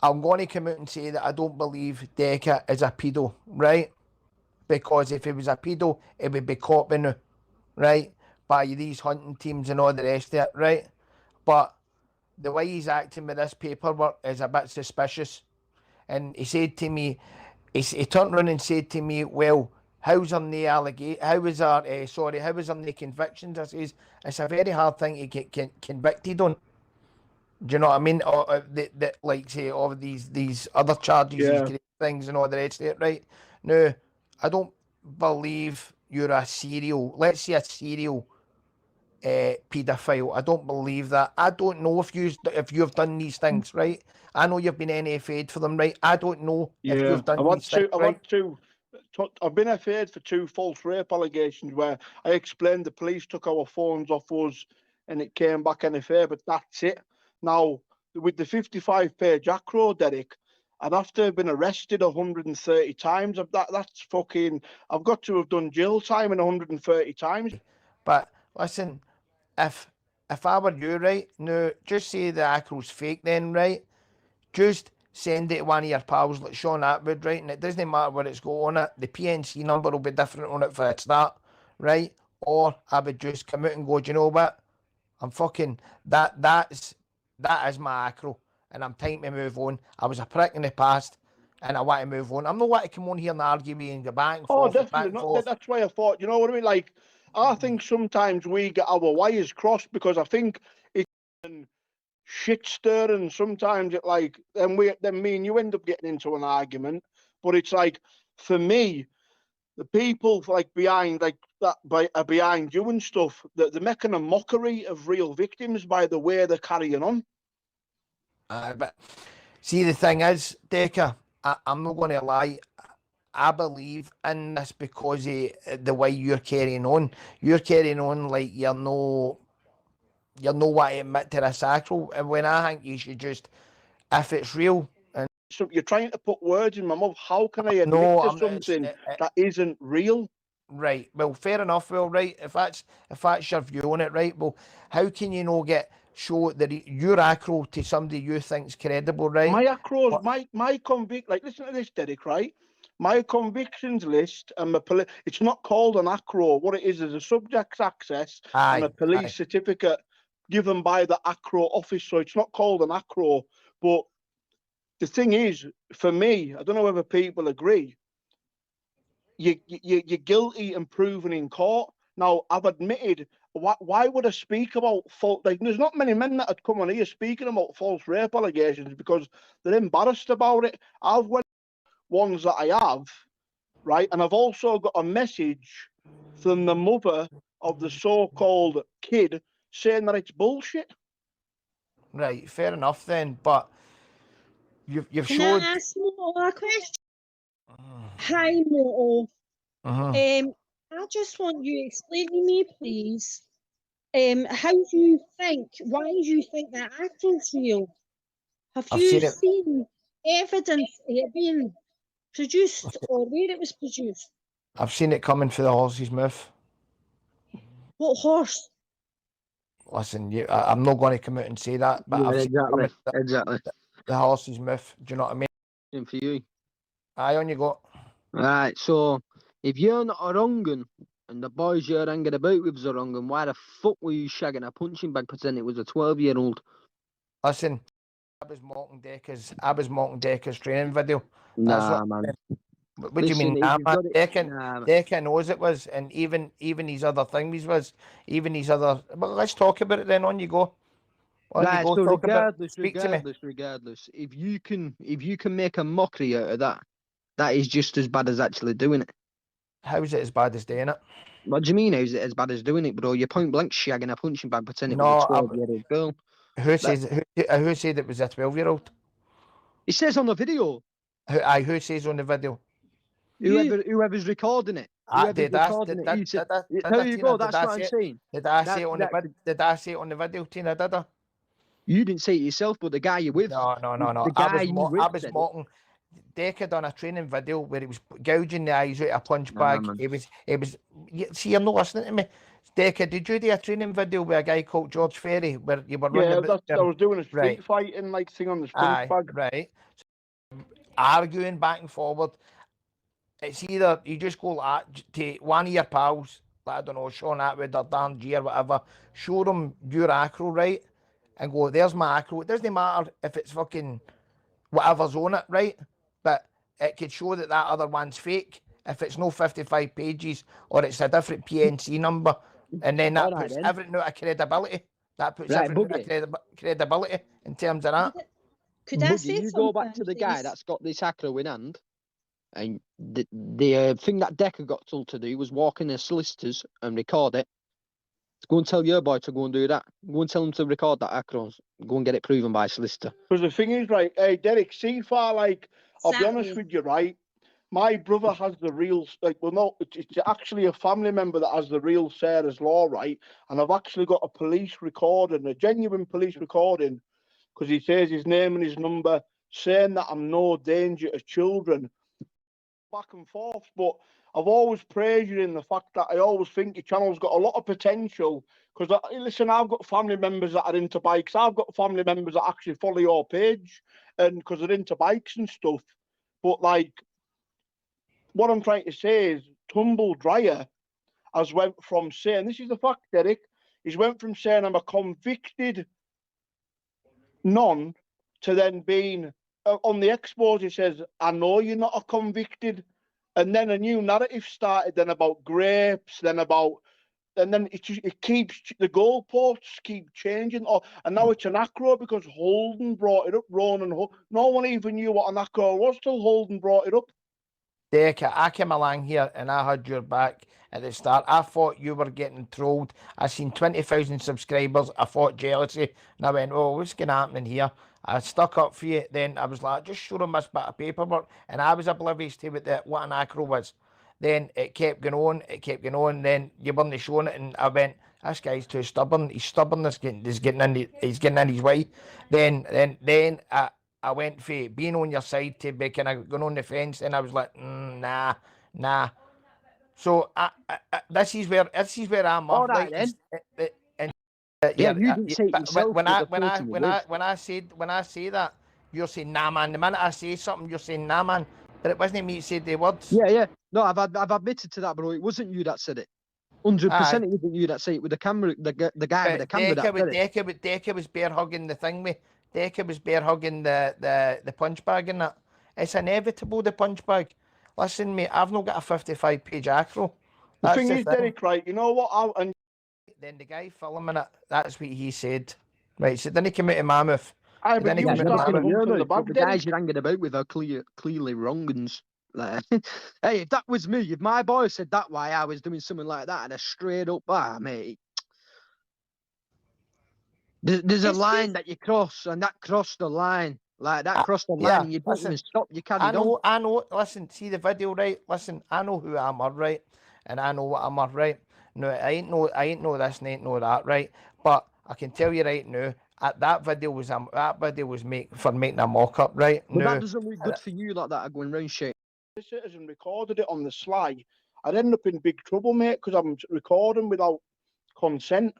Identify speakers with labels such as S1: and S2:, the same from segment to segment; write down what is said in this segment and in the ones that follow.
S1: I'm going to come out and say that I don't believe Decca is a pedo, right? Because if he was a pedo, it would be caught by now, right? By these hunting teams and all the rest of it, right? But the way he's acting with this paperwork is a bit suspicious. And he said to me, he turned around and said to me, well, how's on the allegation? How is our, how is on the convictions? I says, it's a very hard thing to get convicted on. Do you know what I mean? Or that like say all of these other charges, these great things and all the rest of it, right? No, I don't believe you're a serial. Let's say a serial paedophile. I don't believe that. I don't know if you've done these things, right? I know you've been NFA'd for them, right? I don't know if you've done these things, right?
S2: I've been FA'd for 2 false rape allegations where I explained the police took our phones off us and it came back NFA, but that's it. Now, with the 55-page acro, Derek, I'd have to have been arrested 130 times. That's fucking... I've got to have done jail time in 130 times.
S1: But listen, if I were you, right, no, just say the acro's fake then, right? Just send it to one of your pals like Sean Atwood, right? And it doesn't matter where it's going on it. The PNC number will be different on it for a start, right? Or I would just come out and go, do you know what? I'm fucking... That is my acro. And I'm time to move on. I was a prick in the past and I want to move on. I'm not want to come on here and argue with you and go back and forth.
S2: Oh, definitely. That's why I thought, you know what I mean? Like, I think sometimes we get our wires crossed because I think it's shit stirring. Sometimes it like, then me and you end up getting into an argument. But it's like, for me, the people like behind like that behind you and stuff, they're making a mockery of real victims by the way they're carrying on.
S1: But see, the thing is, Decca, I'm not going to lie. I believe in this because of the way you're carrying on. You're carrying on like you're no what to admit to this actual. And when I think you should just, if it's real. And
S2: so you're trying to put words in my mouth. How can I admit to something that isn't real?
S1: Right. Well, fair enough. Well, right. If that's your view on it, right. Well, how can you not show that your acro to somebody you think's credible, right?
S2: My acros, my convict. Like, listen to this, Derek. Right. My convictions list and it's not called an acro. What it is a subject's access and a police certificate given by the acro office. So it's not called an acro. But the thing is, for me, I don't know whether people agree. You're guilty and proven in court. Now, I've admitted. Why would I speak about false? Like, there's not many men that would come on here speaking about false rape allegations because they're embarrassed about it. I've went ones that I have, right, and I've also got a message from the mother of the so-called kid saying that it's bullshit.
S1: Right, fair enough then, but you've
S3: Can
S1: showed.
S3: I ask Moto a question? Hi, Moto. I just want you to explain to me, please, why do you think that acting's real? Have you seen evidence of it being produced or where it was produced?
S1: I've seen it coming through the horse's mouth.
S3: What horse?
S1: Listen, I'm not going to come out and say that, but
S4: yeah,
S1: I've
S4: exactly.
S1: The horse's mouth. Do you know what I mean?
S4: Same for you.
S1: Aye, on you go.
S4: Right, so if you're not a wrongun and the boys you're hanging about with are wrongun, why the fuck were you shagging a punching bag pretending it was a 12-year-old?
S1: Listen, I was mocking Decca's training video.
S4: Nah, man.
S1: What do you mean? Nah, man. Decca knows it was, and even his other things was, even his other. But let's talk about it then. On you go.
S4: Right, so regardless, if you can make a mockery out of that, that is just as bad as actually doing it.
S1: How is it as bad as doing it?
S4: What do you mean? How is it as bad as doing it, bro? You're point blank shagging a punching bag pretending it was a 12-year-old girl.
S1: Who said it was a 12-year-old?
S4: It says on the video.
S1: Who says on the video?
S4: Whoever's recording it. There you go. That's what I'm saying.
S1: Did I say it on the video, Tina? Did I?
S4: You didn't say it yourself, but the guy you're with.
S1: No.
S4: The guy
S1: I was mocking Decca done a training video where he was gouging the eyes out of a punch
S4: Nah,
S1: bag.
S4: man.
S1: It was. See, you're not listening to me. Decca, did you do a training video with a guy called George Ferry where you were running
S2: Yeah,
S1: about?
S2: I was doing a street
S1: Right.
S2: fighting like thing on the punch
S1: Aye,
S2: bag.
S1: right. Arguing back and forward. It's either you just go to one of your pals, like, I don't know, Sean Atwood or Dan G or whatever, show them your acro, right? And go, there's my acro. It doesn't matter if it's fucking whatever's on it, right? But it could show that that other one's fake if it's no 55 pages or it's a different PNC number. And then that
S4: All right,
S1: puts
S4: then.
S1: everything out of credibility. That puts
S4: Right,
S1: everything out
S4: Buggy.
S1: of credibility in terms of that.
S3: Could I
S4: Buggy,
S3: say
S4: you
S3: something,
S4: go back to the guy
S3: please?
S4: that's got this acro in hand, and the thing that Decca got told to do was walk in the solicitors and record it. Go and tell your boy to go and do that. Go and tell him to record that acro. Go and get it proven by a solicitor.
S2: Because the thing is, right, hey, Derek, see far, like, I'll be honest
S3: Exactly.
S2: with you, right? My brother has the real, like, well, no, it's actually a family member that has the real Sarah's Law, right? And I've actually got a police recording, a genuine police recording, because he says his name and his number, saying that I'm no danger to children. Back and forth, but I've always praised you in the fact that I always think your channel's got a lot of potential. Because, listen, I've got family members that are into bikes. I've got family members that actually follow your page, and because they're into bikes and stuff. But, like, what I'm trying to say is Tumble Dryer has went from saying, this is the fact, Derek, he's went from saying I'm a convicted non to then being on the expos. He says, I know you're not a convicted. And then a new narrative started then about grapes, then about, and then it keeps, the goalposts keep changing. And now it's an acro because Holden brought it up. Ronan, no one even knew what an acro was till Holden brought it up.
S1: Decca, I came along here and I had your back at the start. I thought you were getting trolled. I seen 20,000 subscribers. I thought jealousy. And I went, oh, what's going to happen here? I stuck up for you. Then I was like, just show them this bit of paperwork. And I was oblivious to what an acro was. Then it kept going on. It kept going on. Then you weren't showing it. And I went, this guy's too stubborn. He's stubborn. He's getting in his way. Then I went for being on your side to be kind of going on the fence, and I was like, nah. So this is where I'm
S4: All
S1: off.
S4: right,
S1: Like,
S4: then. Yeah, you didn't say it yourself.
S1: when I say that, you're saying nah, man. The minute I say something, you're saying nah, man. But it wasn't me that said the words.
S4: Yeah. No, I've admitted to that, bro. It wasn't you that said it. 100% it wasn't you that said it with the camera, the guy with the camera that said it.
S1: Decca was bear hugging the thing with. Decca was bear hugging the punch bag and that. It's inevitable, the punch bag. Listen, mate, I've not got a 55-page acro.
S2: The thing is, Derek, right, you know what?
S1: Then the guy filming it, that's what he said. Right, so then he came out of my mouth.
S2: But you started
S4: the
S2: the
S4: guys you're hanging about with are clearly wronguns. Like, hey, if that was me, if my boy said that why I was doing something like that, and a straight up, mate. There's a line that you cross, and that crossed the line. Like, that crossed the line, and you didn't even stop, you carried on.
S1: I know, listen, see the video, right? Listen, I know who I'm at, right? And I know what I'm at, right? No, I ain't know this and I ain't know that, right? But I can tell you right now, that video was for making a mock-up, right?
S4: But that doesn't look good for you like that, going round shit.
S2: The citizen recorded it on the sly. I'd end up in big trouble, mate, because I'm recording without consent.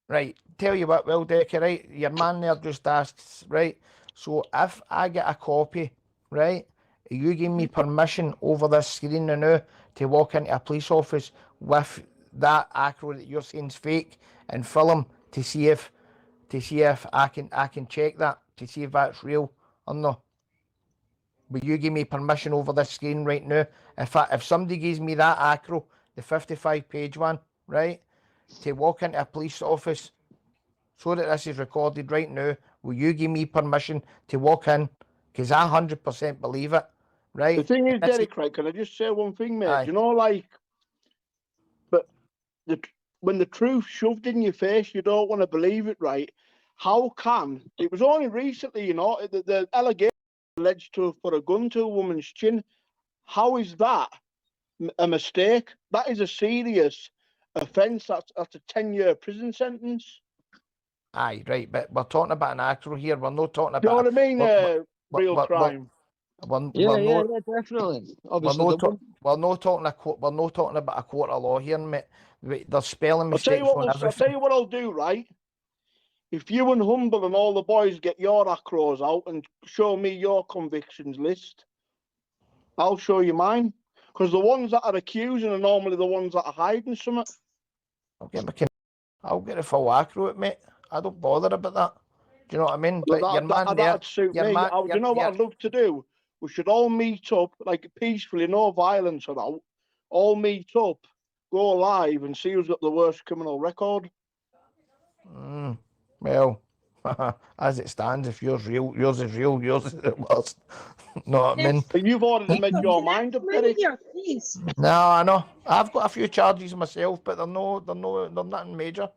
S1: Right, tell you what, well, Decca, right? Your man there just asks, right? So if I get a copy, right, you give me permission over this screen now to walk into a police office with that acro that you're saying's fake and film to see if I can check that to see if that's real or not. Will you give me permission over this screen right now? If somebody gives me that acro, the 55-page one, right, to walk into a police office so that this is recorded right now, will you give me permission to walk in? Because I 100% believe it, right?
S2: The thing is, Derek, right, can I just say one thing, mate? You know, like, but when the truth shoved in your face, you don't want to believe it, right? How can, it was only recently, you know, the allegation alleged to have put a gun to a woman's chin. How is that a mistake? That is a serious offence. That's a 10-year prison sentence.
S1: Aye, right, but we're talking about an acro here. We're not talking about.
S2: Do you know what I mean? Real crime.
S4: Yeah, definitely. Obviously,
S1: we're not talking about a court of law here, mate. There's spelling
S2: I'll tell you
S1: mistakes on
S2: I'll
S1: everything.
S2: tell you what I'll do, right? If you and Humble and all the boys get your acros out and show me your convictions list, I'll show you mine. Because the ones that are accusing are normally the ones that are hiding something.
S1: I'll get a full acro, mate. I don't bother about that. Do you know what I mean?
S2: But
S1: But your man there,
S2: that'd suit me. You know what I'd love to do? We should all meet up, like peacefully, no violence or that. All meet up, go live, and see who's got the worst criminal record.
S1: Well, as it stands, if yours is real, yours is the worst. Know what I mean?
S2: But you've already made your
S3: Can I
S2: mind up,
S3: come in
S2: Derek.
S3: here, please?
S1: No, I know. I've got a few charges myself, but they're nothing major.